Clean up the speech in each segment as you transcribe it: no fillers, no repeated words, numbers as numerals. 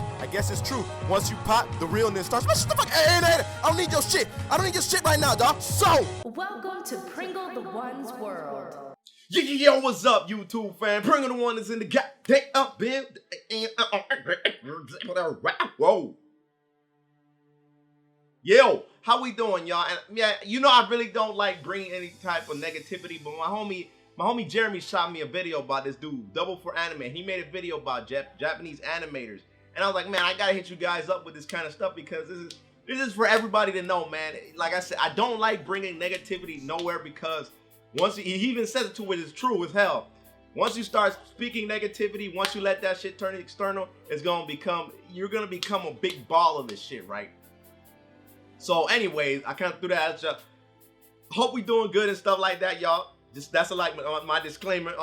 I guess it's true. Once you pop, the realness starts. Man, shut the fuck. Hey, I don't need your shit. I don't need your shit right now, dog. So, welcome to PringleTheOne's world. Yo, what's up, YouTube fan? PringleTheOne is in the goddamn build. Whoa. Yo, how we doing, y'all? And yeah, you know I really don't like bringing any type of negativity, but my homie Jeremy shot me a video about this dude, Double for Anime. He made a video about Japanese animators, and I was like, man, I gotta hit you guys up with this kind of stuff because this is for everybody to know, man. Like I said, I don't like bringing negativity nowhere because once he even says it to it is true as hell. Once you start speaking negativity, once you let that shit turn external, you're gonna become a big ball of this shit, right? So anyways, I kind of threw that at you. Hope we doing good and stuff like that, y'all. That's like my disclaimer.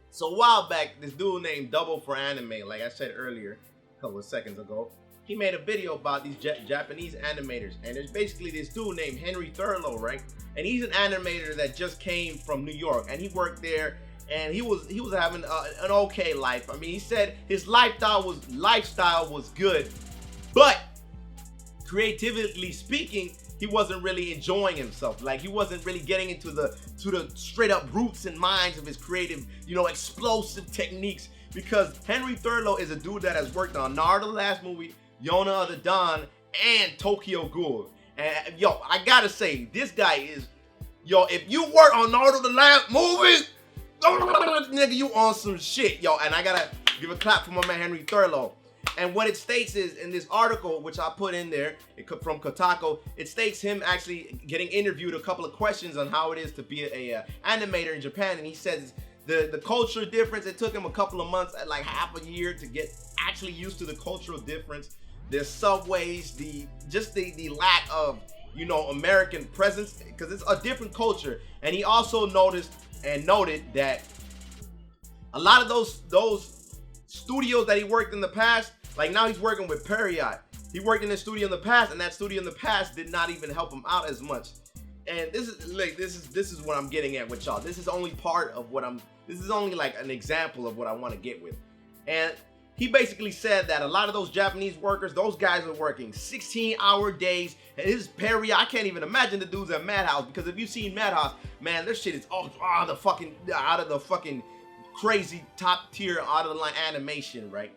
So a while back, this dude named Double for Anime, like I said earlier, a couple of seconds ago, he made a video about these Japanese animators. And there's basically this dude named Henry Thurlow, right? And he's an animator that just came from New York, and he worked there, and he was having an okay life. I mean, he said his lifestyle was good, but creatively speaking, he wasn't really enjoying himself. Like, he wasn't really getting into the straight up roots and minds of his creative, explosive techniques. Because Henry Thurlow is a dude that has worked on Naruto the Last Movie, Yona of the Dawn, and Tokyo Ghoul. And yo, I gotta say, this guy is, if you work on Naruto the Last Movie, nigga, you on some shit, yo. And I gotta give a clap for my man Henry Thurlow. And what it states is, in this article, which I put in there, from Kotaku, it states him actually getting interviewed a couple of questions on how it is to be a animator in Japan. And he says the cultural difference, it took him a couple of months, like half a year, to get actually used to the cultural difference. The subways, the lack of, American presence, because it's a different culture. And he also noted that a lot of those studios that he worked in the past, like now he's working with Period. He worked in a studio in the past, and that studio in the past did not even help him out as much. And this is what I'm getting at with y'all. This is only part of this is only like an example of what I want to get with. And he basically said that a lot of those Japanese workers, those guys are working 16-hour days. And his Period, I can't even imagine the dudes at Madhouse, because if you've seen Madhouse, man, their shit is out of the fucking crazy top tier, out of the line animation, right?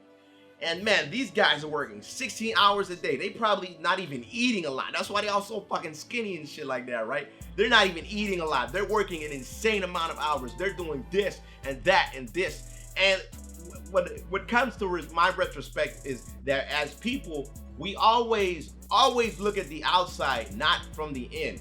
And man, these guys are working 16 hours a day. They probably not even eating a lot. That's why they all so fucking skinny and shit like that, right? They're not even eating a lot. They're working an insane amount of hours. They're doing this and that and this. And what comes to my retrospect is that as people, we always look at the outside, not from the in.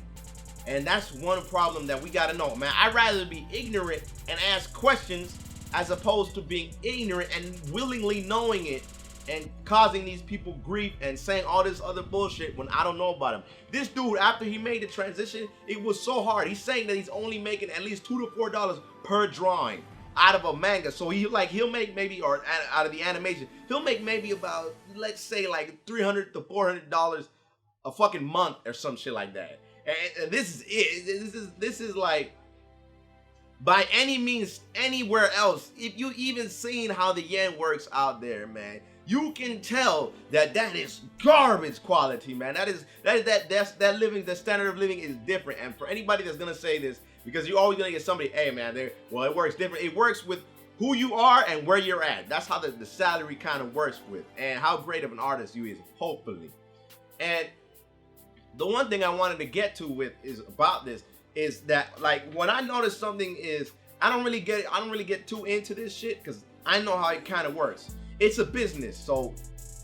And that's one problem that we gotta know, man. I'd rather be ignorant and ask questions as opposed to being ignorant and willingly knowing it and causing these people grief and saying all this other bullshit when I don't know about him. This dude, after he made the transition, it was so hard. He's saying that he's only making at least $2 to $4 per drawing out of a manga. So he'll make maybe, or out of the animation, he'll make maybe about, let's say like $300 to $400 a fucking month or some shit like that. And this is it. This is like, by any means, anywhere else, if you even seen how the yen works out there, man, you can tell that is garbage quality, man. That living, the standard of living is different. And for anybody that's gonna say this, because you're always gonna get somebody, hey man, it works different. It works with who you are and where you're at. That's how the salary kind of works with, and how great of an artist you is, hopefully. And the one thing I wanted to get to is that, like, when I notice something is, I don't really get too into this shit, because I know how it kind of works. It's a business, so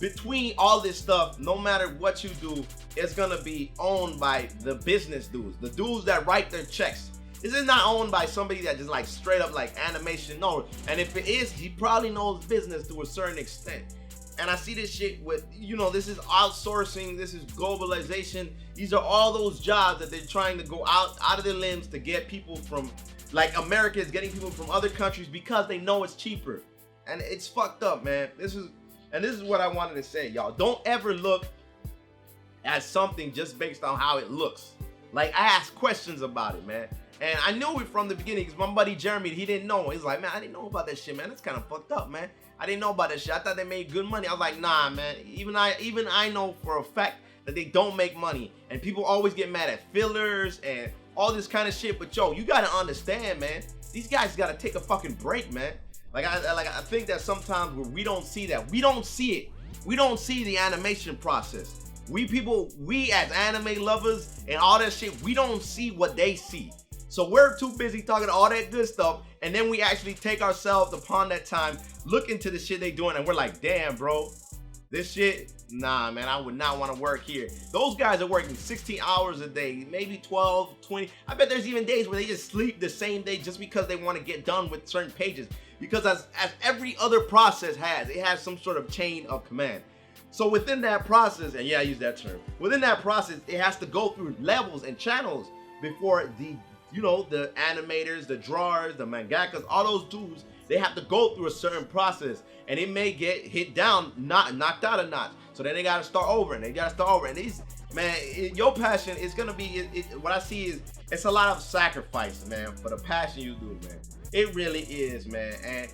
between all this stuff, no matter what you do, it's gonna be owned by the business dudes, the dudes that write their checks. This is not owned by somebody that just like straight up like animation, no. And if it is, he probably knows business to a certain extent. And I see this shit with, this is outsourcing, this is globalization. These are all those jobs that they're trying to go out of their limbs to get people from, like America is getting people from other countries because they know it's cheaper. And it's fucked up, man. This is what I wanted to say, y'all. Don't ever look at something just based on how it looks. Like, I asked questions about it, man. And I knew it from the beginning, because my buddy Jeremy, he didn't know. He's like, man, I didn't know about that shit, man. That's kind of fucked up, man. I didn't know about that shit. I thought they made good money. I was like, nah, man. Even I know for a fact that they don't make money. And people always get mad at fillers and all this kind of shit. But yo, you gotta understand, man. These guys gotta take a fucking break, man. Like I think that sometimes where we don't see that. We don't see it. We don't see the animation process. We as anime lovers and all that shit, we don't see what they see. So we're too busy talking all that good stuff, and then we actually take ourselves upon that time, look into the shit they doing, and we're like, damn, bro, this shit, nah, man, I would not want to work here. Those guys are working 16 hours a day, maybe 12, 20. I bet there's even days where they just sleep the same day just because they want to get done with certain pages. Because as every other process has, it has some sort of chain of command. So within that process, and yeah, I use that term, within that process, it has to go through levels and channels before the animators, the drawers, the mangakas, all those dudes, they have to go through a certain process, and it may get hit down, knocked out a notch. So then they gotta start over, and And these, man, your passion is gonna be, what I see is, it's a lot of sacrifice, man, for the passion you do, man. It really is, man. And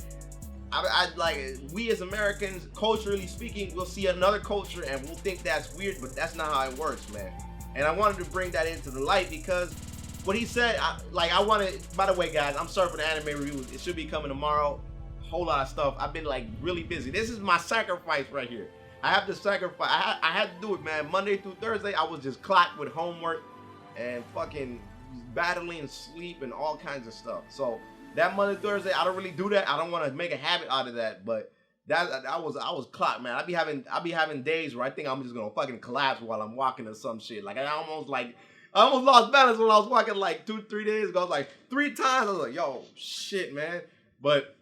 I like, we as Americans, culturally speaking, we'll see another culture and we'll think that's weird, but that's not how it works, man. And I wanted to bring that into the light because what he said, I wanted, by the way, guys, I'm sorry for the anime review. It should be coming tomorrow. Whole lot of stuff. I've been like really busy. This is my sacrifice right here. I have to sacrifice. I had to do it, man. Monday through Thursday, I was just clocked with homework and fucking battling sleep and all kinds of stuff. So that Monday, Thursday, I don't really do that. I don't want to make a habit out of that, but I was clocked, man. I be having days where I think I'm just gonna fucking collapse while I'm walking or some shit. Like I almost lost balance when I was walking like 2-3 days ago. I was like 3 times. I was like, yo, shit, man. But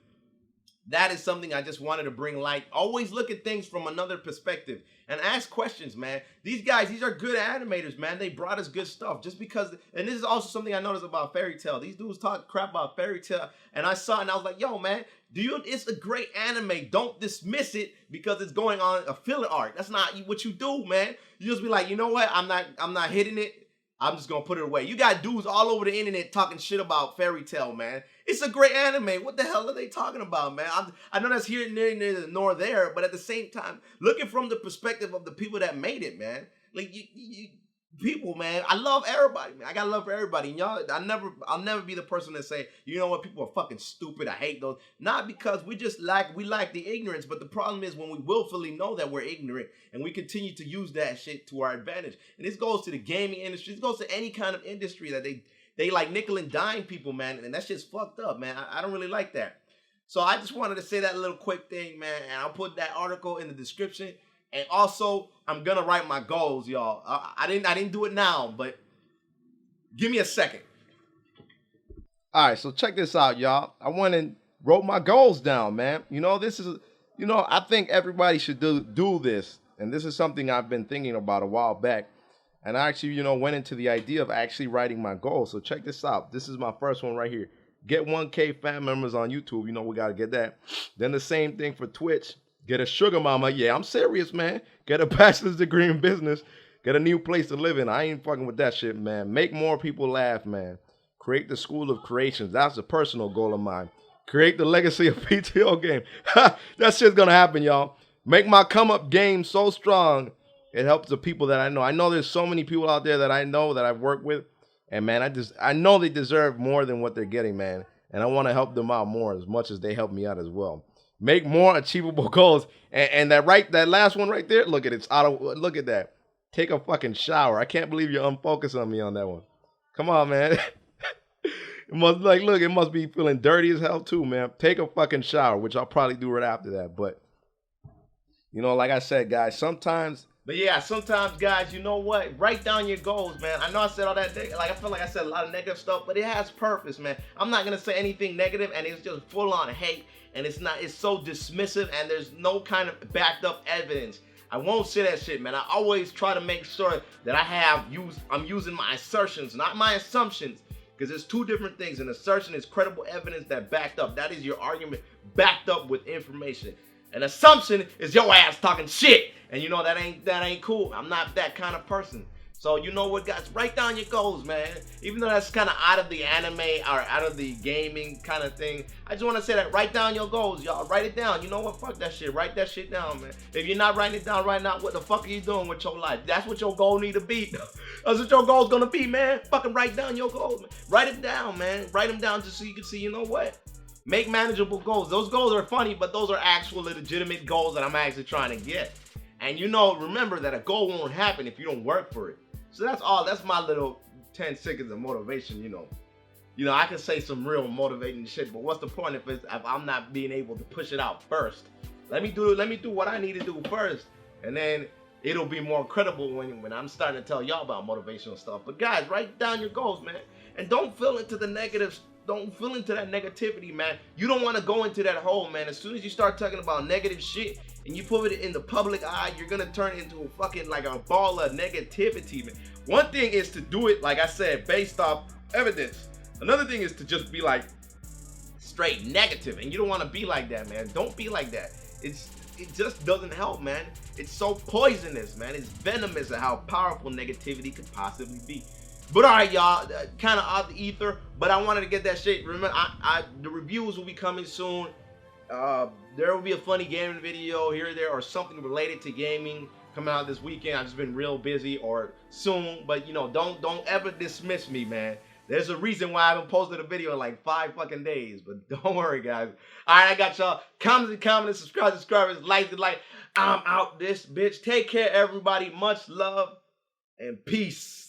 that is something I just wanted to bring light. Always look at things from another perspective and ask questions, man. These guys, these are good animators, man. They brought us good stuff just because, and this is also something I noticed about Fairy Tail. These dudes talk crap about Fairy Tail, and I saw it and I was like, yo, man, it's a great anime. Don't dismiss it because it's going on a filler arc. That's not what you do, man. You just be like, you know what? I'm not hitting it. I'm just gonna put it away. You got dudes all over the internet talking shit about Fairy Tail, man. It's a great anime. What the hell are they talking about, man? I know that's here, neither nor there, but at the same time, looking from the perspective of the people that made it, man. Like people, man. I love everybody, man. I got love for everybody. And y'all, I'll never be the person that say, you know what, people are fucking stupid. I hate those. Not because we lack the ignorance, but the problem is when we willfully know that we're ignorant and we continue to use that shit to our advantage. And this goes to the gaming industry. This goes to any kind of industry that they like nickel and dime people, man. And that shit's fucked up, man. I don't really like that. So I just wanted to say that little quick thing, man. And I'll put that article in the description. And also, I'm gonna write my goals, y'all. I didn't do it now, but give me a second. All right, so check this out, y'all. I went and wrote my goals down, man. I think everybody should do this, and this is something I've been thinking about a while back. And I actually, went into the idea of actually writing my goals. So check this out. This is my first one right here. Get 1K fan members on YouTube. We gotta get that. Then the same thing for Twitch. Get a sugar mama. Yeah, I'm serious, man. Get a bachelor's degree in business. Get a new place to live in. I ain't fucking with that shit, man. Make more people laugh, man. Create the school of creations. That's a personal goal of mine. Create the legacy of PTO game. That shit's gonna happen, y'all. Make my come up game so strong. It helps the people that I know. I know there's so many people out there that I know that I've worked with. And man, I know they deserve more than what they're getting, man. And I want to help them out more as much as they help me out as well. Make more achievable goals. And that last one right there, look at it. Look at that. Take a fucking shower. I can't believe you're unfocused on me on that one. Come on, man. It must be feeling dirty as hell too, man. Take a fucking shower, which I'll probably do right after that. But, like I said, guys, sometimes, guys, you know what? Write down your goals, man. I know I said all that, I feel like I said a lot of negative stuff, but it has purpose, man. I'm not going to say anything negative, and it's just full on hate. And it's so dismissive, and there's no kind of backed up evidence. I won't say that shit, man. I always try to make sure that I'm using my assertions, not my assumptions, because there's two different things. An assertion is credible evidence that backed up. That is your argument backed up with information. An assumption is your ass talking shit, and that ain't cool. I'm not that kind of person. So you know what, guys? Write down your goals, man. Even though that's kind of out of the anime or out of the gaming kind of thing, I just want to say that write down your goals, y'all. Write it down. You know what? Fuck that shit. Write that shit down, man. If you're not writing it down right now, what the fuck are you doing with your life? That's what your goal need to be. That's what your goal's gonna be, man. Fucking write down your goals, man. Write it down, man. Write them down just so you can see, you know what? Make manageable goals. Those goals are funny, but those are actual legitimate goals that I'm actually trying to get. And you know, remember that a goal won't happen if you don't work for it. So that's all. That's my little 10 seconds of motivation, you know. I can say some real motivating shit, but what's the point if I'm not being able to push it out first? Let me do what I need to do first, and then it'll be more credible when I'm starting to tell y'all about motivational stuff. But guys, write down your goals, man, and don't feel into the negatives. Don't feel into that negativity, man. You don't want to go into that hole, man. As soon as you start talking about negative shit and you put it in the public eye, you're gonna turn into a fucking like a ball of negativity, man. One thing is to do it, like I said, based off evidence. Another thing is to just be like straight negative, and you don't want to be like that, man. Don't be like that. It just doesn't help, man. It's so poisonous, man. It's venomous at how powerful negativity could possibly be. But all right, y'all, kind of off the ether, but I wanted to get that shit. Remember, the reviews will be coming soon. There will be a funny gaming video here or there, or something related to gaming coming out this weekend. I've just been real busy, or soon. But you know, don't ever dismiss me, man. There's a reason why I haven't posted a video in like 5 fucking days. But don't worry, guys. All right, I got y'all. Comment, subscribe, like. I'm out this bitch. Take care, everybody. Much love and peace.